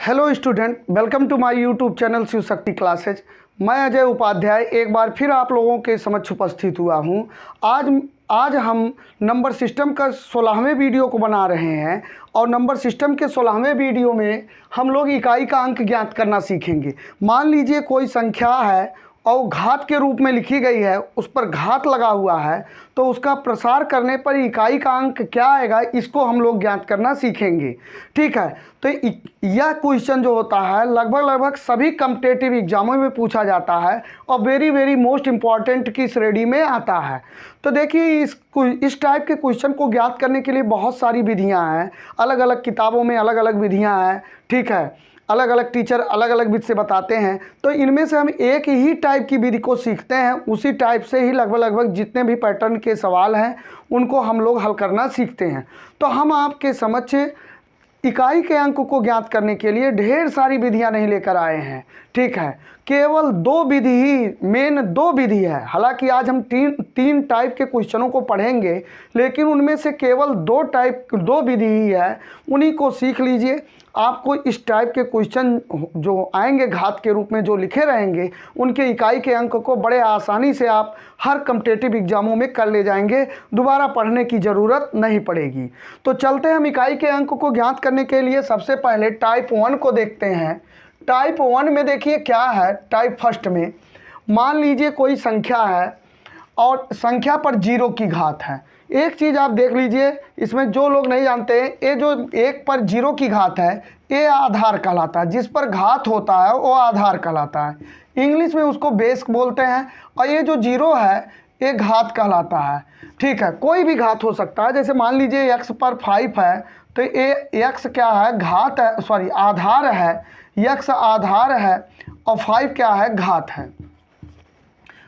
Hello student, welcome to my YouTube channel Shiv Shakti classes. मैं अजय उपाध्याय एक बार फिर आप लोगों के समक्ष उपस्थित हुआ हूं। आज हम नंबर सिस्टम का 16वें वीडियो को बना रहे हैं और नंबर सिस्टम के 16वें वीडियो में हम लोग इकाई का अंक ज्ञात करना सीखेंगे। मान लीजिए कोई संख्या है और घात के रूप में लिखी गई है, उस पर घात लगा हुआ है, तो उसका प्रसार करने पर इकाई का अंक क्या आएगा, इसको हम लोग ज्ञात करना सीखेंगे। ठीक है, तो यह क्वेश्चन जो होता है लगभग सभी कॉम्पिटिटिव एग्जामों में पूछा जाता है और वेरी मोस्ट इम्पॉर्टेंट की श्रेणी में आता है। तो देखिए, इस टाइप के क्वेश्चन को ज्ञात करने के लिए बहुत सारी विधियाँ हैं, अलग अलग किताबों में अलग अलग विधियाँ हैं। ठीक है, अलग अलग टीचर अलग अलग विधि से बताते हैं, तो इनमें से हम एक ही टाइप की विधि को सीखते हैं। उसी टाइप से ही लगभग जितने भी पैटर्न के सवाल हैं उनको हम लोग हल करना सीखते हैं। तो हम आपके समक्ष इकाई के अंक को ज्ञात करने के लिए ढेर सारी विधियां नहीं लेकर आए हैं। ठीक है, केवल दो विधि ही, मेन दो विधि है। हालांकि आज हम तीन टाइप के क्वेश्चनों को पढ़ेंगे, लेकिन उनमें से केवल दो विधि ही है। उन्हीं को सीख लीजिए। आपको इस टाइप के क्वेश्चन जो आएंगे घात के रूप में जो लिखे रहेंगे, उनके इकाई के अंक को बड़े आसानी से आप हर कॉम्पिटिटिव एग्जामों में कर ले जाएंगे, दोबारा पढ़ने की ज़रूरत नहीं पड़ेगी। तो चलते हैं हम इकाई के अंक को ज्ञात करने के लिए सबसे पहले टाइप 1 को देखते हैं। टाइप 1 में देखिए क्या है। टाइप फर्स्ट में मान लीजिए कोई संख्या है और संख्या पर 0 की घात है। एक चीज़ आप देख लीजिए, इसमें जो लोग नहीं जानते हैं, ये जो 1 पर 0 की घात है ये आधार कहलाता है। जिस पर घात होता है वो आधार कहलाता है। इंग्लिश में उसको बेस बोलते हैं। और ये जो 0 है ये घात कहलाता है। ठीक है, कोई भी घात हो सकता है। जैसे मान लीजिए x पर 5 है तो ये x क्या है, घात है, सॉरी आधार है। x आधार है और 5 क्या है, घात है।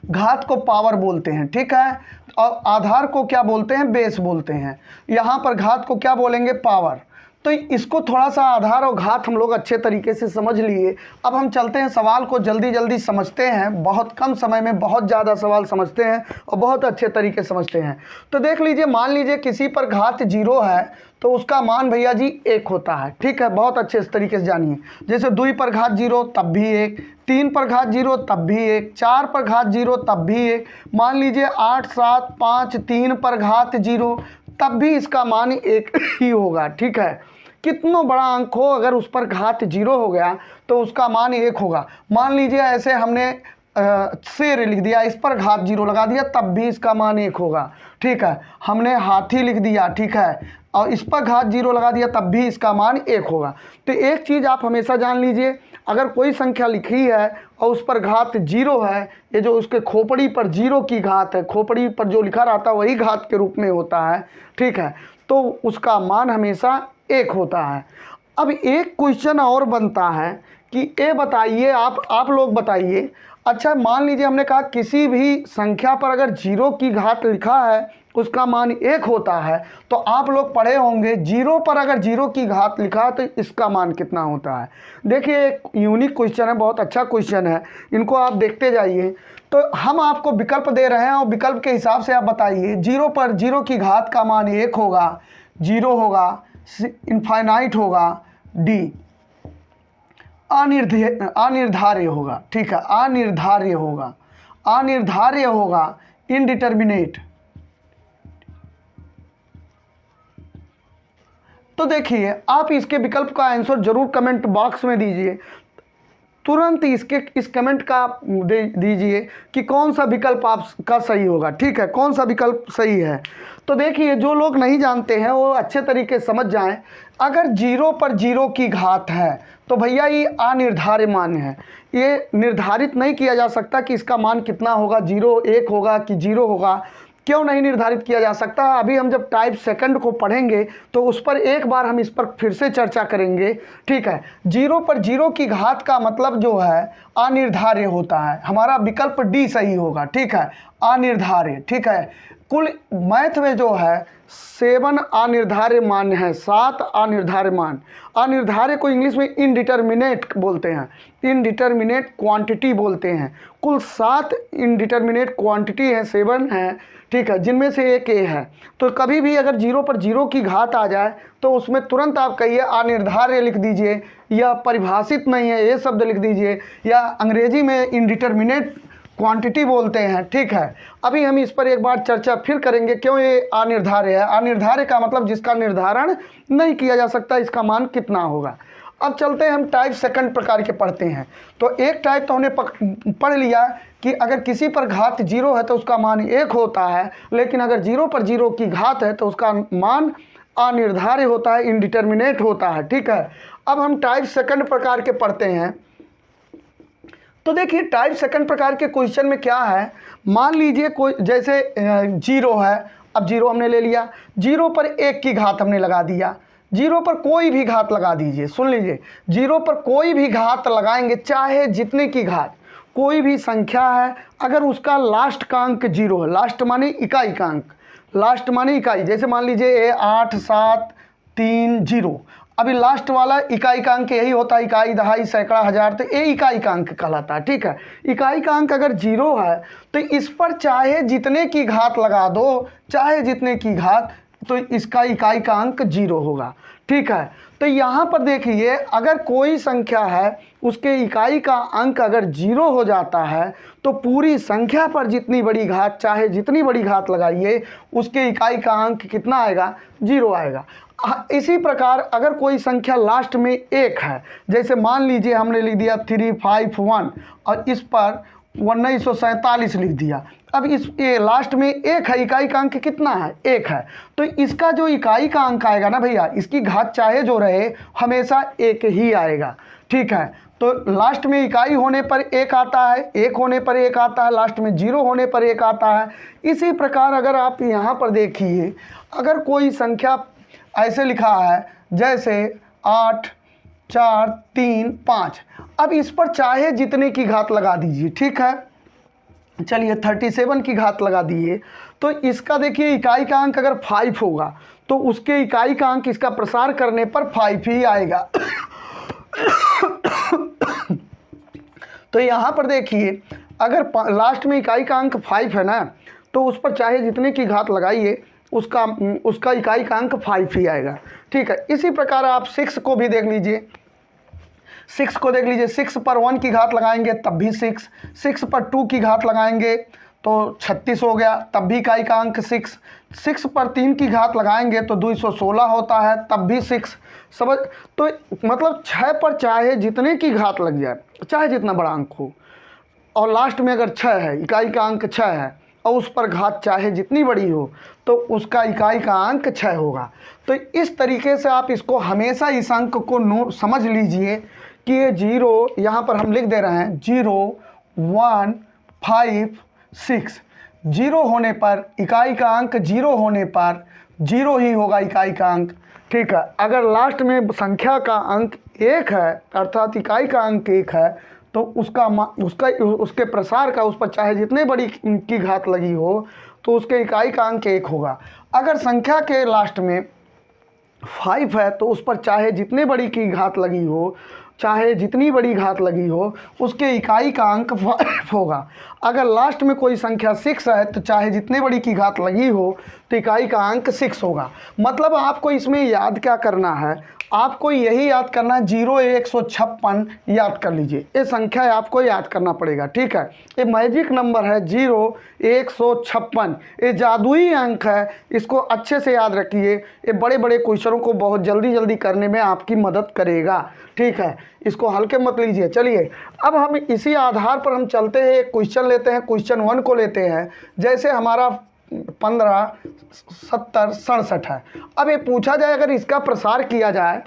घात को पावर बोलते हैं। ठीक है, और आधार को क्या बोलते हैं, बेस बोलते हैं। यहाँ पर घात को क्या बोलेंगे, पावर। तो इसको थोड़ा सा आधार और घात हम लोग अच्छे तरीके से समझ लिए। अब हम चलते हैं सवाल को जल्दी समझते हैं। बहुत कम समय में बहुत ज़्यादा सवाल समझते हैं और बहुत अच्छे तरीके समझते हैं। तो देख लीजिए, मान लीजिए किसी पर घात 0 है तो उसका मान भैया जी 1 होता है। ठीक है, बहुत अच्छे इस तरीके से जानिए। जैसे 2 पर घात 0 तब भी 1, 3 पर घात 0 तब भी 1, 4 पर घात 0 तब भी 1। मान लीजिए 8, 7, 5, 3 पर घात 0 तब भी इसका मान 1 ही होगा। ठीक है, कितना बड़ा अंक हो, अगर उस पर घात 0 हो गया तो उसका मान 1 होगा। मान लीजिए ऐसे हमने शेर लिख दिया, इस पर घात 0 लगा दिया तब भी इसका मान 1 होगा। ठीक है, हमने हाथी लिख दिया, ठीक है, और इस पर घात 0 लगा दिया तब भी इसका मान 1 होगा। तो एक चीज़ आप हमेशा जान लीजिए, अगर कोई संख्या लिखी है और उस पर घात 0 है, ये जो उसके खोपड़ी पर 0 की घात है, खोपड़ी पर जो लिखा रहता है वही घात के रूप में होता है। ठीक है, तो उसका मान हमेशा 1 होता है। अब एक क्वेश्चन और बनता है कि ये बताइए, आप लोग बताइए। अच्छा, मान लीजिए हमने कहा किसी भी संख्या पर अगर 0 की घात लिखा है उसका मान 1 होता है, तो आप लोग पढ़े होंगे 0 पर अगर 0 की घात लिखा तो इसका मान कितना होता है। देखिए, एक यूनिक क्वेश्चन है, बहुत अच्छा क्वेश्चन है, इनको आप देखते जाइए। तो हम आपको विकल्प दे रहे हैं और विकल्प के हिसाब से आप बताइए। 0 पर 0 की घात का मान 1 होगा, 0 होगा, इनफाइनाइट होगा, डी अनिर्धार्य होगा। ठीक है, अनिर्धार्य होगा, अनिर्धार्य होगा, इनडिटर्मिनेट। तो देखिए, आप इसके विकल्प का आंसर जरूर कमेंट बॉक्स में दीजिए। तुरंत इस कमेंट का दीजिए कि कौन सा विकल्प आपका सही होगा। ठीक है, कौन सा विकल्प सही है। तो देखिए, जो लोग नहीं जानते हैं वो अच्छे तरीके से समझ जाएं। अगर 0 पर 0 की घात है तो भैया ये अनिर्धारित मान है। ये निर्धारित नहीं किया जा सकता कि इसका मान कितना होगा, 0 1 होगा कि 0 होगा। क्यों नहीं निर्धारित किया जा सकता? अभी हम जब टाइप सेकंड को पढ़ेंगे तो उस पर एक बार हम इस पर फिर से चर्चा करेंगे। ठीक है, 0 पर 0 की घात का मतलब जो है अनिर्धार्य होता है। हमारा विकल्प डी सही होगा। ठीक है, अनिर्धार्य। ठीक है, कुल मैथ में जो है 7 अनिर्धार्य मान है, 7 अनिर्धार्य मान। अनिर्धार्य को इंग्लिश में इनडिटर्मिनेट बोलते हैं, इनडिटर्मिनेट क्वांटिटी बोलते हैं। कुल 7 इनडिटर्मिनेट क्वांटिटी है, 7 है, ठीक है, जिनमें से एक ए है। तो कभी भी अगर 0 पर 0 की घात आ जाए तो उसमें तुरंत आप कहिए अनिर्धार्य लिख दीजिए, या परिभाषित नहीं है ये शब्द लिख दीजिए, या अंग्रेजी में इनडिटर्मिनेट क्वांटिटी बोलते हैं, ठीक है। अभी हम इस पर एक बार चर्चा फिर करेंगे, क्यों ये अनिर्धार्य है। अनिर्धार्य का मतलब जिसका निर्धारण नहीं किया जा सकता, इसका मान कितना होगा। अब चलते हैं हम टाइप सेकंड प्रकार के पढ़ते हैं। तो एक टाइप तो हमने पढ़ लिया कि अगर किसी पर घात 0 है तो उसका मान 1 होता है, लेकिन अगर 0 पर 0 की घात है तो उसका मान अनिर्धार्य होता है, इनडिटर्मिनेट होता है, ठीक है। अब हम टाइप सेकंड प्रकार के पढ़ते हैं। तो देखिए टाइप सेकंड प्रकार के क्वेश्चन में क्या है, मान लीजिए कोई जैसे 0 है, अब 0 हमने ले लिया, 0 पर 1 की घात हमने लगा दिया, 0 पर कोई भी घात लगा दीजिए, सुन लीजिए, 0 पर कोई भी घात लगाएंगे, चाहे जितने की घात, कोई भी संख्या है, अगर उसका लास्ट का अंक 0 है, लास्ट माने इकाई का अंक, लास्ट माने इकाई, जैसे मान लीजिए 8 7 3 0, अभी लास्ट वाला इकाई का अंक यही होता है, इकाई दहाई सैकड़ा हज़ार, तो ये इकाई का अंक कहलाता है, ठीक है। इकाई का अंक अगर 0 है तो इस पर चाहे जितने की घात लगा दो, चाहे जितने की घात, तो इसका इकाई का अंक 0 होगा, ठीक है। तो यहाँ पर देखिए अगर कोई संख्या है उसके इकाई का अंक अगर 0 हो जाता है तो पूरी संख्या पर जितनी बड़ी घात, चाहे जितनी बड़ी घात लगाइए, उसके इकाई का अंक कितना आएगा, 0 आएगा। इसी प्रकार अगर कोई संख्या लास्ट में 1 है, जैसे मान लीजिए हमने लिख दिया 351 और इस पर 1947 लिख दिया, अब इस ये लास्ट में 1 है, इकाई का अंक कितना है, 1 है, तो इसका जो इकाई का अंक आएगा ना भैया, इसकी घात चाहे जो रहे हमेशा 1 ही आएगा, ठीक है। तो लास्ट में इकाई होने पर 1 आता है, 1 होने पर 1 आता है, लास्ट में 0 होने पर 1 आता है। इसी प्रकार अगर आप यहाँ पर देखिए, अगर कोई संख्या ऐसे लिखा है जैसे 8 4 3 5, अब इस पर चाहे जितने की घात लगा दीजिए, ठीक है। चलिए 37 की घात लगा दिए, तो इसका देखिए इकाई का अंक अगर 5 होगा तो उसके इकाई का अंक इसका प्रसार करने पर 5 ही आएगा। तो यहाँ पर देखिए अगर लास्ट में इकाई का अंक 5 है ना, तो उस पर चाहे जितने की घात लगाइए उसका इकाई का अंक 5 ही आएगा, ठीक है। इसी प्रकार आप 6 को भी देख लीजिए, 6 को देख लीजिए, 6 पर 1 की घात लगाएंगे तब भी 6, 6 पर 2 की घात लगाएंगे तो 36 हो गया, तब भी इकाई का अंक 6, 6 पर 3 की घात लगाएंगे तो 216 होता है, तब भी 6, समझ। तो मतलब 6 पर चाहे जितने की घात लग जाए, चाहे जितना बड़ा अंक हो, और लास्ट में अगर 6 है, इकाई का अंक 6 है, और उस पर घात चाहे जितनी बड़ी हो तो उसका इकाई का अंक 6 होगा। तो इस तरीके से आप इसको हमेशा इस अंक को समझ लीजिए कि ये 0 यहाँ पर हम लिख दे रहे हैं, 0 1 5 6, 0 होने पर इकाई का अंक 0 होने पर 0 ही होगा इकाई का अंक, ठीक है। अगर लास्ट में संख्या का अंक 1 है अर्थात इकाई का अंक 1 है तो उसके प्रसार का, उस पर चाहे जितने बड़ी की घात लगी हो तो उसके इकाई का अंक 1 होगा। अगर संख्या के लास्ट में 5 है तो उस पर चाहे जितने बड़ी की घात लगी हो, चाहे जितनी बड़ी घात लगी हो, उसके इकाई का अंक 5 होगा। अगर लास्ट में कोई संख्या 6 है तो चाहे जितने बड़ी की घात लगी हो तो इकाई का अंक 6 होगा। मतलब आपको इसमें याद क्या करना है, आपको यही याद करना है, 0 156 याद कर लीजिए, ये संख्या आपको याद करना पड़ेगा, ठीक है। ये मैजिक नंबर है 0 156, ये जादुई अंक है, इसको अच्छे से याद रखिए, ये बड़े बड़े क्वेश्चनों को बहुत जल्दी जल्दी करने में आपकी मदद करेगा, ठीक है। इसको हल्के मत लीजिए। चलिए अब हम इसी आधार पर हम चलते हैं, एक क्वेश्चन लेते हैं, क्वेश्चन 1 को लेते हैं। जैसे हमारा 15 70 67 है। अब ये पूछा जाए अगर इसका प्रसार किया जाए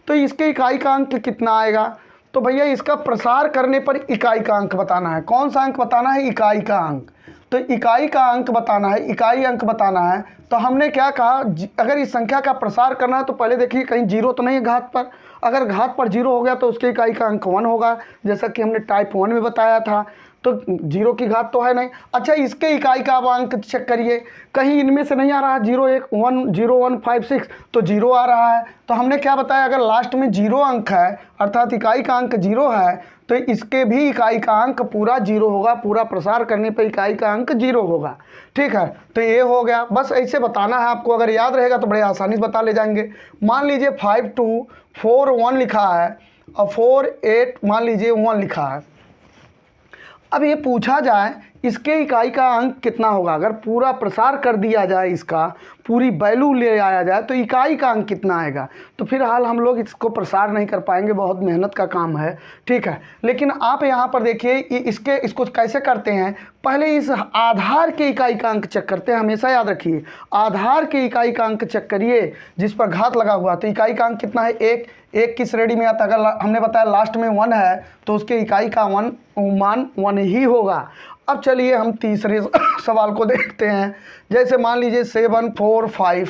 तो इसके इकाई का अंक कितना आएगा, तो भैया इसका प्रसार करने पर इकाई का अंक बताना है। कौन सा अंक बताना है, इकाई का अंक। तो इकाई का अंक बताना है, इकाई अंक बताना है। तो हमने क्या कहा, अगर इस संख्या का प्रसार करना है तो पहले देखिए कहीं 0 तो नहीं है घात पर। अगर घात पर 0 हो गया तो उसके इकाई का अंक 1 होगा, जैसा कि हमने टाइप 1 में बताया था। तो जीरो की घात तो है नहीं। अच्छा, इसके इकाई का आप अंक चेक करिए, कहीं इनमें से नहीं आ रहा है 0 1 1 0 1 5 6, तो जीरो आ रहा है। तो हमने क्या बताया, अगर लास्ट में जीरो अंक है अर्थात इकाई का अंक जीरो है तो इसके भी इकाई का अंक पूरा जीरो होगा, पूरा प्रसार करने पर इकाई का अंक जीरो होगा। ठीक है, तो ये हो गया, बस ऐसे बताना है आपको, अगर याद रहेगा तो बड़े आसानी से बता ले जाएंगे। मान लीजिए 5 2 4 1 लिखा है और 4 8 मान लीजिए 1 लिखा है। अब ये पूछा जाए इसके इकाई का अंक कितना होगा, अगर पूरा प्रसार कर दिया जाए, इसका पूरी वैल्यू ले आया जाए तो इकाई का अंक कितना आएगा। तो फिलहाल हम लोग इसको प्रसार नहीं कर पाएंगे, बहुत मेहनत का काम है। ठीक है, लेकिन आप यहाँ पर देखिए इसको कैसे करते हैं, पहले इस आधार के इकाई का अंक चेक करते हैं। हमेशा याद रखिए, आधार के इकाई का अंक चेक करिए जिस पर घात लगा हुआ, तो इकाई का अंक कितना है, एक की श्रेणी में आता। अगर हमने बताया लास्ट में 1 है तो उसके इकाई का मान 1 ही होगा। अब चलिए हम तीसरे सवाल को देखते हैं। जैसे मान लीजिए 7 4 5,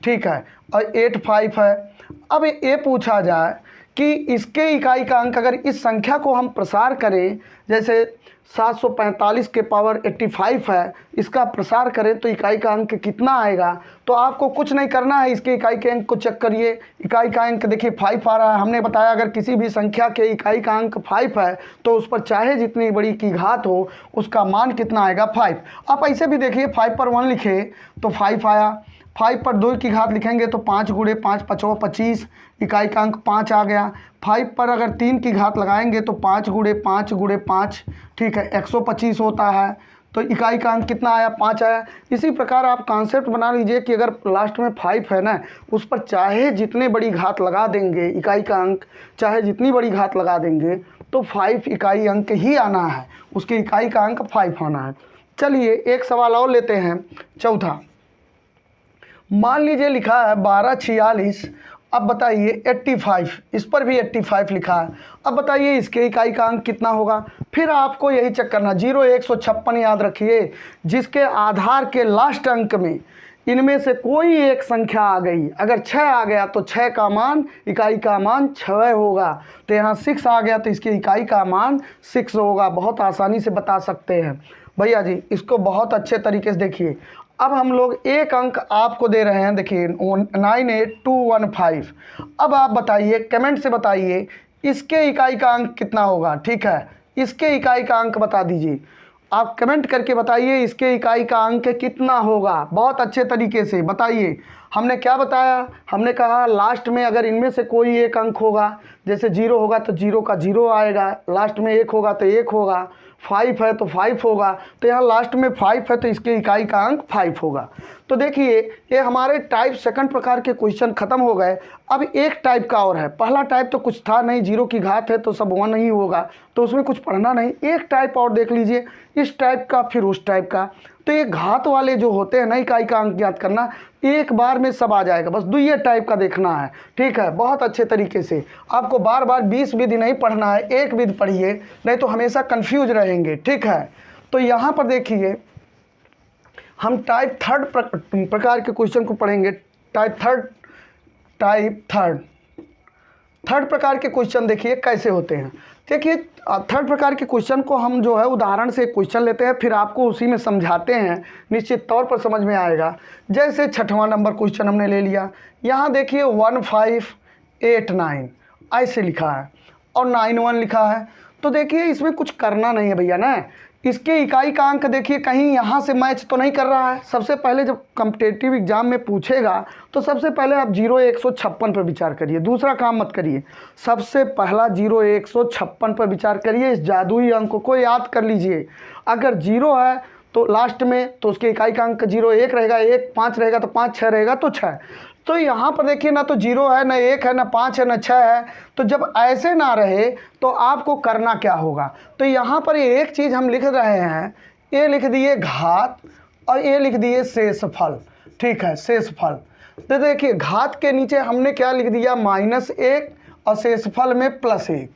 ठीक है, और 8 5 है। अब ये पूछा जाए कि इसके इकाई का अंक, अगर इस संख्या को हम प्रसार करें, जैसे 745 के पावर 85 है, इसका प्रसार करें तो इकाई का अंक कितना आएगा। तो आपको कुछ नहीं करना है, इसके इकाई के अंक को चेक करिए। इकाई का अंक देखिए 5 आ रहा है। हमने बताया अगर किसी भी संख्या के इकाई का अंक 5 है तो उस पर चाहे जितनी बड़ी की घात हो उसका मान कितना आएगा, 5। आप ऐसे भी देखिए 5 पर 1 लिखे तो 5 आया, 5 पर 2 की घात लिखेंगे तो 5 गुणे 5 5 25, इकाई का अंक 5 आ गया। 5 पर अगर 3 की घात लगाएंगे तो 5 गुणे 5 गुणे 5, ठीक है, 125 होता है। तो इकाई का अंक कितना आया, 5 आया। इसी प्रकार आप कॉन्सेप्ट बना लीजिए कि अगर लास्ट में 5 है ना, उस पर चाहे जितने बड़ी घात लगा देंगे, इकाई का अंक चाहे जितनी बड़ी घात लगा देंगे तो 5 इकाई अंक ही आना है, उसके इकाई का अंक 5 होना है। चलिए एक सवाल और लेते हैं, चौथा। मान लीजिए लिखा है 12 46, अब बताइए 85, इस पर भी 85 लिखा है। अब बताइए इसके इकाई का अंक कितना होगा। फिर आपको यही चेक करना, 0 156 याद रखिए, जिसके आधार के लास्ट अंक में इनमें से कोई एक संख्या आ गई, अगर 6 आ गया तो 6 का मान, इकाई का मान 6 होगा। तो यहाँ 6 आ गया तो इसकी इकाई का मान 6 होगा। बहुत आसानी से बता सकते हैं भैया जी, इसको बहुत अच्छे तरीके से देखिए। अब हम लोग एक अंक आपको दे रहे हैं, देखिए 98215। अब आप बताइए, कमेंट से बताइए इसके इकाई का अंक कितना होगा। ठीक है, इसके इकाई का अंक बता दीजिए, आप कमेंट करके बताइए इसके इकाई का अंक कितना होगा। बहुत अच्छे तरीके से बताइए। हमने क्या बताया, हमने कहा लास्ट में अगर इनमें से कोई एक अंक होगा, जैसे 0 होगा तो 0 का 0 आएगा, लास्ट में 1 होगा तो 1 होगा, 5 है तो 5 होगा। तो यहाँ लास्ट में 5 है तो इसके इकाई का अंक 5 होगा। तो देखिए ये हमारे टाइप सेकंड प्रकार के क्वेश्चन ख़त्म हो गए। अब एक टाइप का और है। पहला टाइप तो कुछ था नहीं, 0 की घात है तो सब 1 ही होगा, तो उसमें कुछ पढ़ना नहीं। एक टाइप और देख लीजिए, इस टाइप का फिर उस टाइप का। तो ये घात वाले जो होते हैं ना, इकाई का अंक ज्ञात करना, एक बार में सब आ जाएगा, बस दुइये टाइप का देखना है। ठीक है, बहुत अच्छे तरीके से आपको बार बार 20 विधि नहीं पढ़ना है, एक विधि पढ़िए, नहीं तो हमेशा कंफ्यूज रहेंगे। ठीक है, तो यहाँ पर देखिए हम टाइप थर्ड प्रकार के क्वेश्चन को पढ़ेंगे। टाइप थर्ड प्रकार के क्वेश्चन देखिए कैसे होते हैं। देखिए थर्ड प्रकार के क्वेश्चन को हम जो है उदाहरण से क्वेश्चन लेते हैं, फिर आपको उसी में समझाते हैं, निश्चित तौर पर समझ में आएगा। जैसे 6वां नंबर क्वेश्चन हमने ले लिया, यहाँ देखिए 1589 ऐसे लिखा है और 91 लिखा है। तो देखिए इसमें कुछ करना नहीं है भैया ना। इसके इकाई का अंक देखिए कहीं यहाँ से मैच तो नहीं कर रहा है। सबसे पहले जब कॉम्पिटिटिव एग्जाम में पूछेगा तो सबसे पहले आप 0 156 पर विचार करिए, दूसरा काम मत करिए। सबसे पहला 0 156 पर विचार करिए, इस जादुई अंक को याद कर लीजिए। अगर 0 है तो लास्ट में तो उसके इकाई का अंक 0 1 रहेगा, 1 5 रहेगा तो 5 6 रहेगा तो 6। तो यहाँ पर देखिए ना तो 0 है, ना 1 है, ना 5 है, ना 6 है। तो जब ऐसे ना रहे तो आपको करना क्या होगा। तो यहाँ पर एक चीज़ हम लिख रहे हैं, ये लिख दिए घात और ये लिख दिए शेषफल। ठीक है, शेषफल। तो देखिए घात के नीचे हमने क्या लिख दिया, -1 और शेषफल में +1।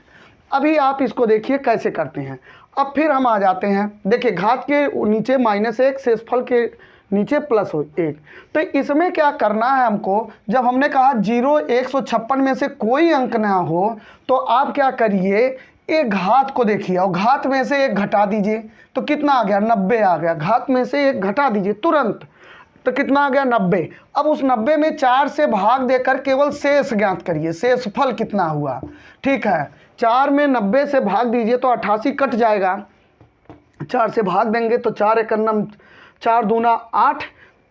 अभी आप इसको देखिए कैसे करते हैं। अब फिर हम आ जाते हैं, देखिए घात के नीचे -1, शेषफल के नीचे +1। तो इसमें क्या करना है हमको, जब हमने कहा 0 156 में से कोई अंक ना हो तो आप क्या करिए, एक घात को देखिए और घात में से एक घटा दीजिए तो कितना आ गया, 90 आ गया। घात में से एक घटा दीजिए तुरंत तो कितना आ गया, 90। अब उस 90 में 4 से भाग देकर केवल शेष ज्ञात करिए, शेषफल कितना हुआ। ठीक है, 4 में 90 से भाग दीजिए तो 88 कट जाएगा। 4 से भाग देंगे तो 4 एकन्नम 4 दूना 8।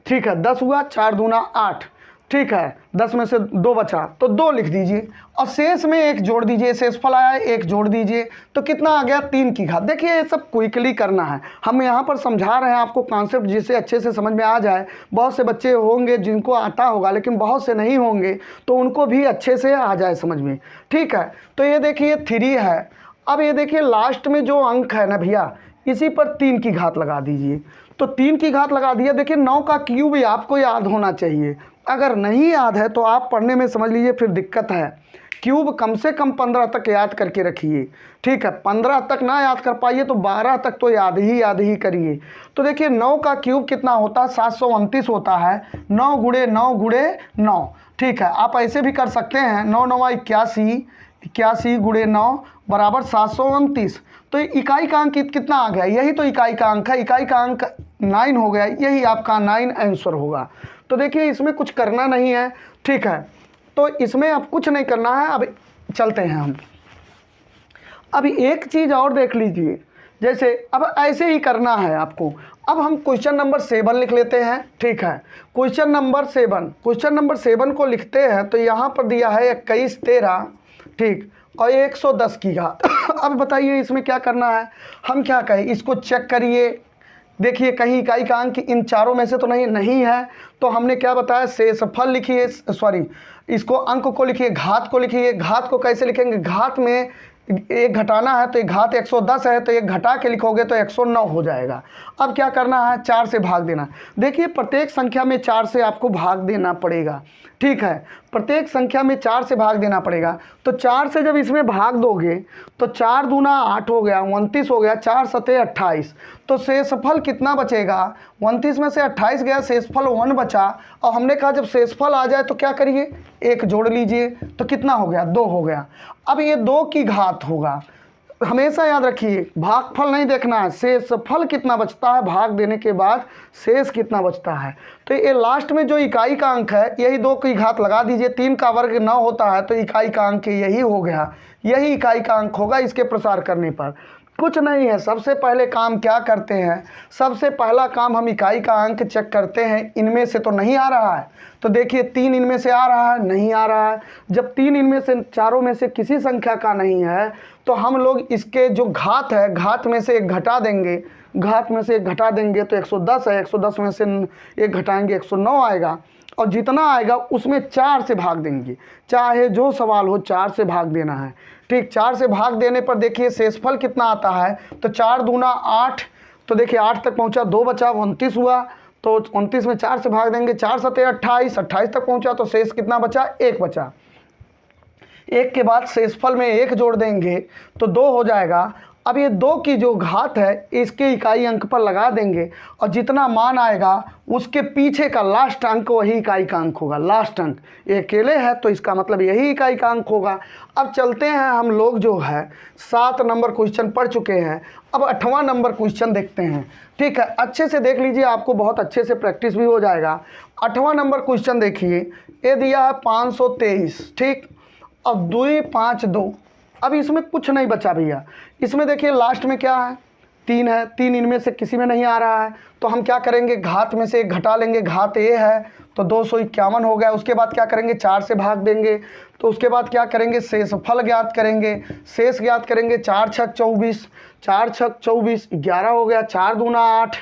ठीक है, 10 हुआ, 4 दूना 8। ठीक है, 10 में से 2 बचा तो 2 लिख दीजिए और शेष में 1 जोड़ दीजिए। शेषफल आया 1 जोड़ दीजिए तो कितना आ गया, 3 की घात। देखिए ये सब क्विकली करना है, हम यहाँ पर समझा रहे हैं आपको कॉन्सेप्ट जिससे अच्छे से समझ में आ जाए। बहुत से बच्चे होंगे जिनको आता होगा लेकिन बहुत से नहीं होंगे तो उनको भी अच्छे से आ जाए समझ में। ठीक है, तो ये देखिए 3 है। अब ये देखिए लास्ट में जो अंक है ना भैया, इसी पर 3 की घात लगा दीजिए तो 3 की घात लगा दिया। देखिए 9 का क्यूब ही आपको याद होना चाहिए, अगर नहीं याद है तो आप पढ़ने में समझ लीजिए फिर दिक्कत है। क्यूब कम से कम 15 तक याद करके रखिए। ठीक है, 15 तक ना याद कर पाइए तो 12 तक तो याद ही करिए। तो देखिए 9 का क्यूब कितना होता है, 729 होता है। 9 गुणे 9 गुणे 9। ठीक है, आप ऐसे भी कर सकते हैं, 9 9 81, 81 गुणे 9 बराबर 729। तो इकाई का अंक कितना आ गया, यही तो इकाई का अंक है। इकाई का अंक 9 हो गया, यही आपका 9 आंसर होगा। तो देखिए इसमें कुछ करना नहीं है। ठीक है, तो इसमें अब कुछ नहीं करना है। अब चलते हैं हम, अभी एक चीज़ और देख लीजिए। जैसे अब ऐसे ही करना है आपको। अब हम क्वेश्चन नंबर 7 लिख लेते हैं। ठीक है, क्वेश्चन नंबर 7 को लिखते हैं तो यहाँ पर दिया है 21 13। ठीक, और 110 की घात। अब बताइए इसमें क्या करना है, हम क्या कहें, इसको चेक करिए। देखिए कहीं इकाई का अंक इन चारों में से तो नहीं है, तो हमने क्या बताया, शेषफल लिखिए, सॉरी इसको अंक को लिखिए, घात को लिखिए। घात को कैसे लिखेंगे, घात में 1 घटाना है तो 1 घात 110 है तो 1 घटा के लिखोगे तो 109 हो जाएगा। अब क्या करना है, 4 से भाग देना। देखिए प्रत्येक संख्या में 4 से आपको भाग देना पड़ेगा। ठीक है, प्रत्येक संख्या में 4 से भाग देना पड़ेगा। तो 4 से जब इसमें भाग दोगे तो 4 दूना 8 हो गया, 29 हो गया, 4 सते 28। तो शेषफल कितना बचेगा, 29 में से 28 गया, शेषफल 1 बचा। और हमने कहा जब शेषफल आ जाए तो क्या करिए, 1 जोड़ लीजिए तो कितना हो गया, 2 हो गया। अब ये 2 की घात होगा। हमेशा याद रखिए भागफल नहीं देखना है, शेषफल कितना बचता है, भाग देने के बाद शेष कितना बचता है। तो ये लास्ट में जो इकाई का अंक है यही 2 की घात लगा दीजिए। 3 का वर्ग 9 होता है तो इकाई का अंक यही हो गया, यही इकाई का अंक होगा इसके प्रसार करने पर। कुछ नहीं है, सबसे पहले काम क्या करते हैं, सबसे पहला काम हम इकाई का अंक चेक करते हैं। इनमें से तो नहीं आ रहा है तो देखिए 3 इनमें से आ रहा है, नहीं आ रहा है। जब 3 इनमें से चारों में से किसी संख्या का नहीं है तो हम लोग इसके जो घात है, घात में से 1 घटा देंगे। घात में से 1 घटा देंगे तो 110 है, 110 में से 1 घटाएंगे 109 आएगा। और जितना आएगा उसमें 4 से भाग देंगे, चाहे जो सवाल हो 4 से भाग देना है। ठीक, 4 से भाग देने पर देखिए शेषफल कितना आता है, तो 4 दूना 8। तो देखिए 8 तक पहुंचा, 2 बचा, 29 हुआ। तो 29 में 4 से भाग देंगे, 4 सते 28, 28 तक पहुंचा तो शेष कितना बचा, 1 बचा। 1 के बाद शेषफल में 1 जोड़ देंगे तो 2 हो जाएगा। अब ये 2 की जो घात है इसके इकाई अंक पर लगा देंगे और जितना मान आएगा उसके पीछे का लास्ट अंक वही इकाई का अंक होगा। लास्ट अंक ये अकेले है तो इसका मतलब यही इकाई का अंक होगा। अब चलते हैं हम लोग जो है 7 नंबर क्वेश्चन पढ़ चुके हैं, अब 8वां नंबर क्वेश्चन देखते हैं। ठीक है, अच्छे से देख लीजिए, आपको बहुत अच्छे से प्रैक्टिस भी हो जाएगा। 8वां नंबर क्वेश्चन देखिए, ये दिया है 523। ठीक, अब 2 5 2। अब इसमें कुछ नहीं बचा भैया। इसमें देखिए लास्ट में क्या है, 3 है। 3 इनमें से किसी में नहीं आ रहा है तो हम क्या करेंगे, घात में से 1 घटा लेंगे। घात ए है तो 251 हो गया। उसके बाद क्या करेंगे, 4 से भाग देंगे। तो उसके बाद क्या करेंगे, शेषफल ज्ञात करेंगे। शेष ज्ञात करेंगे, 4 छक 24, 4 छक 24, 11 हो गया। 4 दूना 8,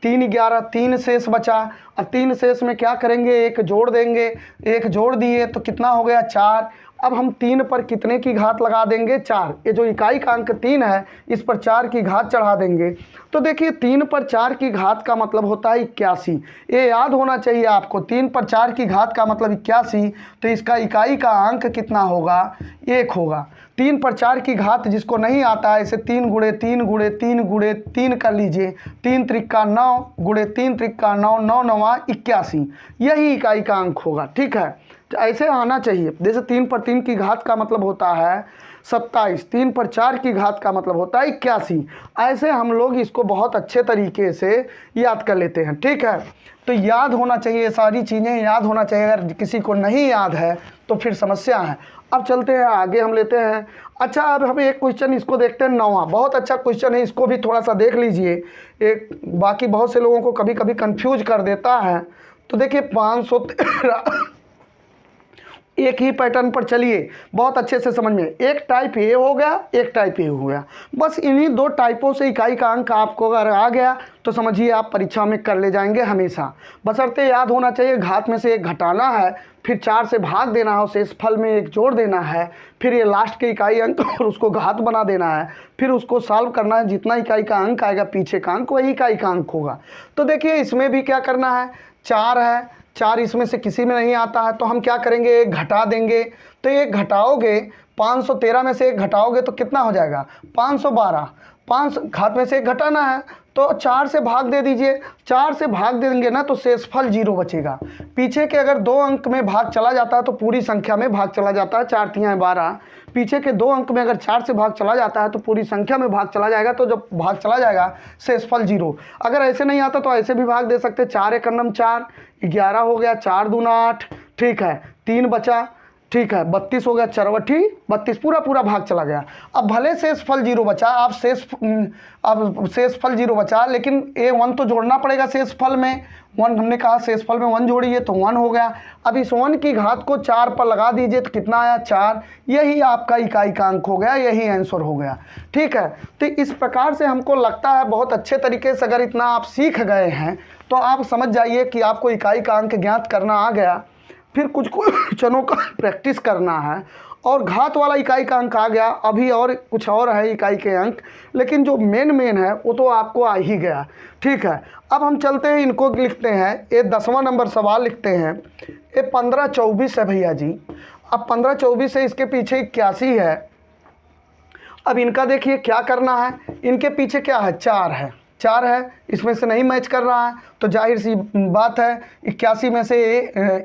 3 11, 3 शेष बचा। और 3 शेष में क्या करेंगे, 1 जोड़ देंगे। 1 जोड़ दिए तो कितना हो गया, 4। अब हम 3 पर कितने की घात लगा देंगे, 4। ये जो इकाई का अंक 3 है इस पर 4 की घात चढ़ा देंगे। तो देखिए 3 पर 4 की घात का मतलब होता है 81। ये याद होना चाहिए आपको, 3 पर 4 की घात का मतलब 81। तो इसका इकाई का अंक कितना होगा, 1 होगा। 3 पर 4 की घात जिसको नहीं आता है इसे 3 गुणे 3 गुणे 3 गुणे 3 कर लीजिए। 3 त्रिक्का 9 गुणे 3 त्रिक्का 9, 9 9 81, यही इकाई का अंक होगा। ठीक है, ऐसे आना चाहिए। जैसे 3 पर 3 की घात का मतलब होता है 27, 3 पर 4 की घात का मतलब होता है 81। ऐसे हम लोग इसको बहुत अच्छे तरीके से याद कर लेते हैं, ठीक है। तो याद होना चाहिए, सारी चीज़ें याद होना चाहिए। अगर किसी को नहीं याद है तो फिर समस्या है। अब चलते हैं आगे, हम लेते हैं। अच्छा, अब हम एक क्वेश्चन इसको देखते हैं 9वां। बहुत अच्छा क्वेश्चन है, इसको भी थोड़ा सा देख लीजिए। एक बाकी बहुत से लोगों को कभी कभी कंफ्यूज कर देता है। तो देखिए 513 एक ही पैटर्न पर चलिए, बहुत अच्छे से समझ में। एक टाइप ए हो गया, एक टाइप ए हो गया। बस इन्हीं 2 टाइपों से इकाई का अंक आपको अगर आ गया तो समझिए आप परीक्षा में कर ले जाएंगे हमेशा। बशर्ते याद होना चाहिए, घात में से एक घटाना है, फिर 4 से भाग देना है, शेष फल में एक जोड़ देना है, फिर ये लास्ट के इकाई अंक और उसको घात बना देना है, फिर उसको सॉल्व करना है। जितना इकाई का अंक आएगा पीछे का अंक वही इकाई का अंक होगा। तो देखिए इसमें भी क्या करना है, 4 है, 4 इसमें से किसी में नहीं आता है तो हम क्या करेंगे, एक घटा देंगे। तो एक घटाओगे, 513 में से एक घटाओगे तो कितना हो जाएगा, 512। 5 घात में से एक घटाना है तो 4 से भाग दे दीजिए। 4 से भाग देंगे ना तो शेषफल 0 बचेगा। पीछे के अगर 2 अंक में भाग चला जाता है तो पूरी संख्या में भाग चला जाता है। 4 तिहाई 12, पीछे के 2 अंक में अगर 4 से भाग चला जाता है तो पूरी संख्या में भाग चला जाएगा। तो जब भाग चला जाएगा शेषफल 0। अगर ऐसे नहीं आता तो ऐसे भी भाग दे सकते। 4 एक अन्नम 4, 11 हो गया, 4 दूना 8, ठीक है, 3 बचा, ठीक है, 32 हो गया, चरवठी 32, पूरा भाग चला गया। अब भले शेषफल 0 बचा, अब शेषफल 0 बचा, लेकिन ये 1 तो जोड़ना पड़ेगा शेषफल में। 1 हमने कहा शेषफल में 1 जोड़िए तो 1 हो गया। अब इस 1 की घात को 4 पर लगा दीजिए तो कितना आया, 4। यही आपका इकाई का अंक हो गया, यही आंसर हो गया, ठीक है। तो इस प्रकार से हमको लगता है बहुत अच्छे तरीके से अगर इतना आप सीख गए हैं तो आप समझ जाइए कि आपको इकाई का अंक ज्ञात करना आ गया। फिर कुछ क्वेश्चनों का प्रैक्टिस करना है और घात वाला इकाई का अंक आ गया। अभी और कुछ और है इकाई के अंक, लेकिन जो मेन है वो तो आपको आ ही गया, ठीक है। अब हम चलते हैं, इनको लिखते हैं। ये 10वां नंबर सवाल लिखते हैं। ये 1524 है भैया जी। अब 1524 है, इसके पीछे 81 है। अब इनका देखिए क्या करना है, इनके पीछे क्या है, 4 है, 4 है, इसमें से नहीं मैच कर रहा है तो जाहिर सी बात है 81 में से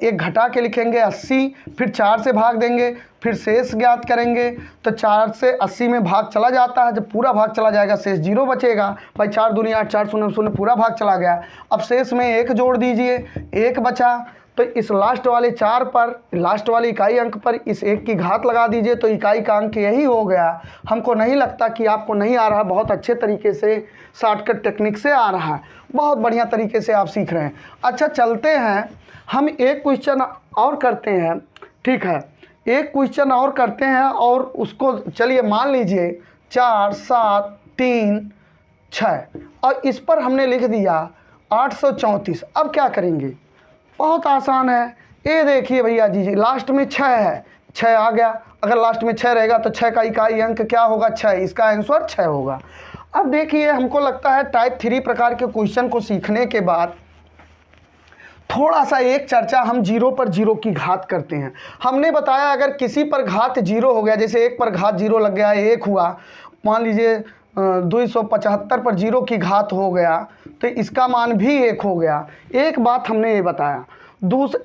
एक घटा के लिखेंगे 80, फिर 4 से भाग देंगे, फिर शेष ज्ञात करेंगे। तो 4 से 80 में भाग चला जाता है, जब पूरा भाग चला जाएगा शेष 0 बचेगा। भाई 4 दूनी 8, 4 शून्य शून्य, पूरा भाग चला गया। अब शेष में 1 जोड़ दीजिए, 1 बचा। तो इस लास्ट वाले 4 पर, लास्ट वाले इकाई अंक पर इस 1 की घात लगा दीजिए तो इकाई का अंक यही हो गया। हमको नहीं लगता कि आपको नहीं आ रहा, बहुत अच्छे तरीके से शॉर्टकट टेक्निक से आ रहा है, बहुत बढ़िया तरीके से आप सीख रहे हैं। अच्छा चलते हैं, हम एक क्वेश्चन और करते हैं, ठीक है, एक क्वेश्चन और करते हैं और उसको चलिए मान लीजिए 4 7 3 6 और इस पर हमने लिख दिया 834। अब क्या करेंगे, बहुत आसान है। ये देखिए भैया जी, लास्ट में 6 है, 6 आ गया। अगर लास्ट में 6 रहेगा तो 6 का इकाई अंक क्या होगा, 6, इसका आंसर 6 होगा। अब देखिए हमको लगता है टाइप 3 प्रकार के क्वेश्चन को सीखने के बाद थोड़ा सा एक चर्चा हम 0 पर 0 की घात करते हैं। हमने बताया अगर किसी पर घात 0 हो गया, जैसे 1 पर घात 0 लग गया, 1 हुआ, मान लीजिए 275 पर 0 की घात हो गया तो इसका मान भी 1 हो गया। एक बात हमने ये बताया।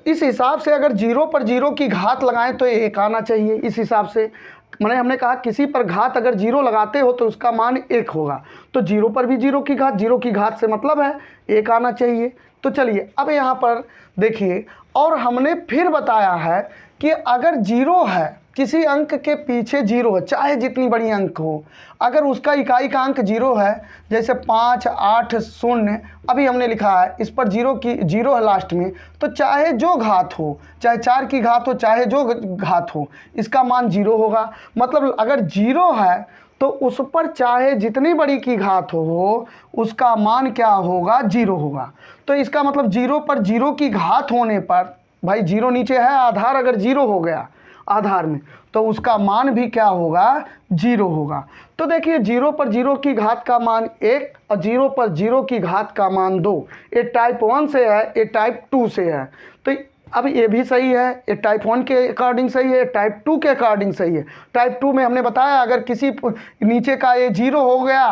इस हिसाब से अगर 0 पर 0 की घात लगाएं तो 1 आना चाहिए। इस हिसाब से मैंने हमने कहा किसी पर घात अगर 0 लगाते हो तो उसका मान 1 होगा। तो 0 पर भी 0 की घात से मतलब है 1 आना चाहिए। तो चलिए अब यहाँ पर देखिए, और हमने फिर बताया है कि अगर 0 है, किसी अंक के पीछे 0 है, चाहे जितनी बड़ी अंक हो, अगर उसका इकाई का अंक 0 है, जैसे 5 8 0, अभी हमने लिखा है इस पर 0 है लास्ट में, तो चाहे जो घात हो, चाहे 4 की घात हो, चाहे जो घात हो, इसका मान 0 होगा। मतलब अगर 0 है तो उस पर चाहे जितनी बड़ी की घात हो उसका मान क्या होगा, 0 होगा। तो इसका मतलब 0 पर 0 की घात होने पर, भाई 0 नीचे है, आधार अगर 0 हो गया आधार में, तो उसका मान भी क्या होगा, 0 होगा। तो देखिए 0 पर 0 की घात का मान 1 और 0 पर 0 की घात का मान 2। ये टाइप 1 से है, ये टाइप 2 से है। तो अब ये भी सही है, ये टाइप 1 के अकॉर्डिंग सही है, टाइप 2 के अकॉर्डिंग सही है। टाइप 2 में हमने बताया अगर किसी नीचे का ये 0 हो गया,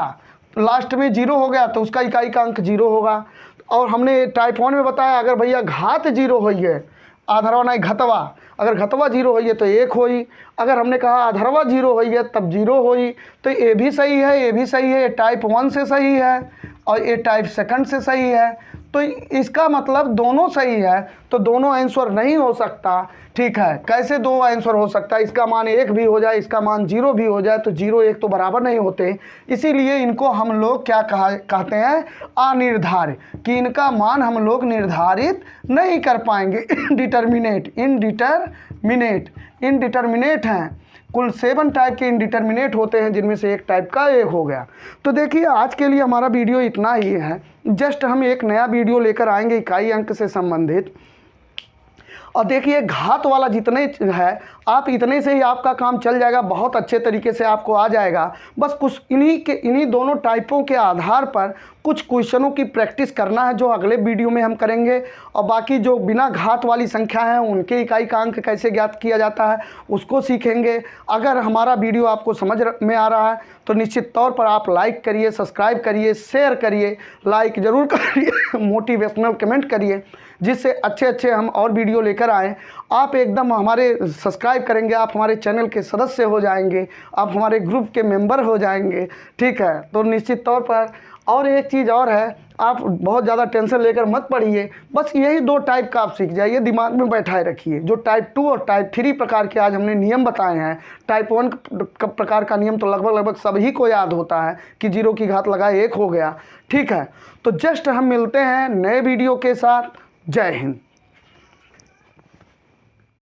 लास्ट में 0 हो गया तो उसका इकाई का अंक 0 होगा। और हमने टाइप 1 में बताया अगर भैया घात 0 हुई है, आधारवा नहीं घतवा, अगर घतवा जीरो होइए तो 1 होई। अगर हमने कहा अधरवा जीरो होइए तब 0 होई। तो ये भी सही है, ये भी सही है, ये टाइप 1 से सही है और ये टाइप 2 से सही है। तो इसका मतलब दोनों सही है, तो दोनों आंसर नहीं हो सकता। ठीक है, कैसे दो आंसर हो सकता है? इसका मान 1 भी हो जाए, इसका मान 0 भी हो जाए, तो 0 1 तो बराबर नहीं होते। इसीलिए इनको हम लोग क्या कहते हैं? अनिर्धारित, कि इनका मान हम लोग निर्धारित नहीं कर पाएंगे। इनडिटर्मिनेट हैं। कुल 7 टाइप के इनडिटर्मिनेट होते हैं, जिनमें से एक टाइप का एक हो गया। तो देखिए, आज के लिए हमारा वीडियो इतना ही है। जस्ट हम एक नया वीडियो लेकर आएंगे इकाई अंक से संबंधित। और देखिए, घात वाला जितने है, आप इतने से ही आपका काम चल जाएगा, बहुत अच्छे तरीके से आपको आ जाएगा। बस कुछ इन्हीं दोनों टाइपों के आधार पर कुछ क्वेश्चनों की प्रैक्टिस करना है, जो अगले वीडियो में हम करेंगे। और बाकी जो बिना घात वाली संख्या है, उनके इकाई का अंक कैसे ज्ञात किया जाता है, उसको सीखेंगे। अगर हमारा वीडियो आपको समझ में आ रहा है तो निश्चित तौर पर आप लाइक करिए, सब्सक्राइब करिए, शेयर करिए, लाइक ज़रूर करिए, मोटिवेशनल कमेंट करिए, जिससे अच्छे हम और वीडियो लेकर आएँ। आप एकदम हमारे सब्सक्राइब करेंगे, आप हमारे चैनल के सदस्य हो जाएंगे, आप हमारे ग्रुप के मेंबर हो जाएंगे। ठीक है, तो निश्चित तौर पर और एक चीज़ और है, आप बहुत ज़्यादा टेंशन लेकर मत पढ़िए। बस यही 2 टाइप का आप सीख जाइए, दिमाग में बैठाए रखिए। जो टाइप 2 और टाइप 3 प्रकार के आज हमने नियम बताए हैं। टाइप 1 प्रकार का नियम तो लगभग सभी को याद होता है कि 0 की घात लगाए 1 हो गया। ठीक है, तो जस्ट हम मिलते हैं नए वीडियो के साथ। जय हिंद।